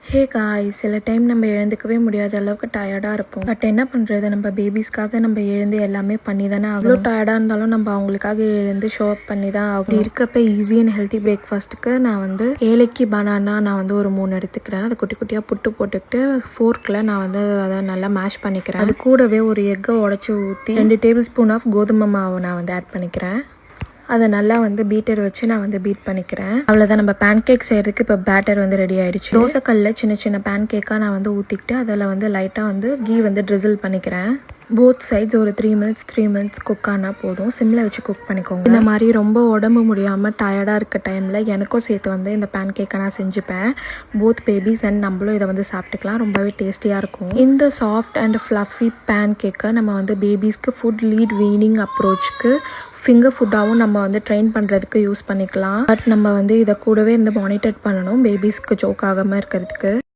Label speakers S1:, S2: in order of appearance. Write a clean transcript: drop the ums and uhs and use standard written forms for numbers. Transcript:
S1: Hey guys, சில time நம்ம எழுந்துக்கவே முடியாத அளவுக்கு டயர்டாக இருக்கும். பட் என்ன பண்ணுறது, நம்ம பேபிஸ்க்காக நம்ம எழுந்து எல்லாமே பண்ணி தானே ஆகும். எவ்வளோ டயர்டாக இருந்தாலும் நம்ம அவங்களுக்காக எழுந்து ஷோ அப் பண்ணி தான் ஆகும். அப்படி இருக்கப்ப ஈஸி அண்ட் ஹெல்த்தி பிரேக்ஃபாஸ்ட்டுக்கு நான் வந்து ஏலக்கி பனானா நான் வந்து ஒரு 3 எடுத்துக்கிறேன். அதை குட்டி குட்டியாக புட்டு போட்டுக்கிட்டு ஃபோர்க்கில் நான் வந்து அதை நல்லா மேஷ் பண்ணிக்கிறேன். அது கூடவே ஒரு எக்கை உடச்சி ஊற்றி 2 டேபிள் ஸ்பூன் ஆஃப் கோதுமை மாவு நான் வந்து ஆட் பண்ணிக்கிறேன். அதை நல்லா வந்து பீட்டர் வச்சு நான் வந்து பீட் பண்ணிக்கிறேன். அவ்வளோதான், நம்ம பேன் கேக் செய்கிறதுக்கு இப்போ பேட்டர் வந்து ரெடி ஆகிடுச்சு. தோசைக்கல்லில் சின்ன சின்ன பேன் கேக்காக நான் வந்து ஊற்றிக்கிட்டு அதில் வந்து லைட்டாக வந்து கீ வந்து ட்ரிசில் பண்ணிக்கிறேன். போத் சைட்ஸ் ஒரு 3 மினிட்ஸ் குக் ஆனால் போதும். சிம்மில் வச்சு குக் பண்ணிக்கோங்க. இந்த மாதிரி ரொம்ப உடம்பு முடியாமல் டயர்டாக இருக்க டைமில் எனக்கும் சேர்த்து வந்து இந்த பேன் கேக்கை நான் செஞ்சுப்பேன். போத் பேபிஸ் அண்ட் நம்மளும் இதை வந்து சாப்பிட்டுக்கலாம். ரொம்பவே டேஸ்டியாக இருக்கும். இந்த சாஃப்ட் அண்ட் ஃப்ளஃபி பேன் கேக்கை நம்ம வந்து பேபிஸ்க்கு ஃபுட் லீட் வீனிங் அப்ரோச்சுக்கு ஃபிங்கர் ஃபுட்டாகவும் நம்ம வந்து ட்ரெயின் பண்ணுறதுக்கு யூஸ் பண்ணிக்கலாம். பட் நம்ம வந்து இதை கூடவே இருந்து மானிட்டர் பண்ணணும், பேபிஸ்க்கு ஜோக் ஆகாமல் இருக்கிறதுக்கு.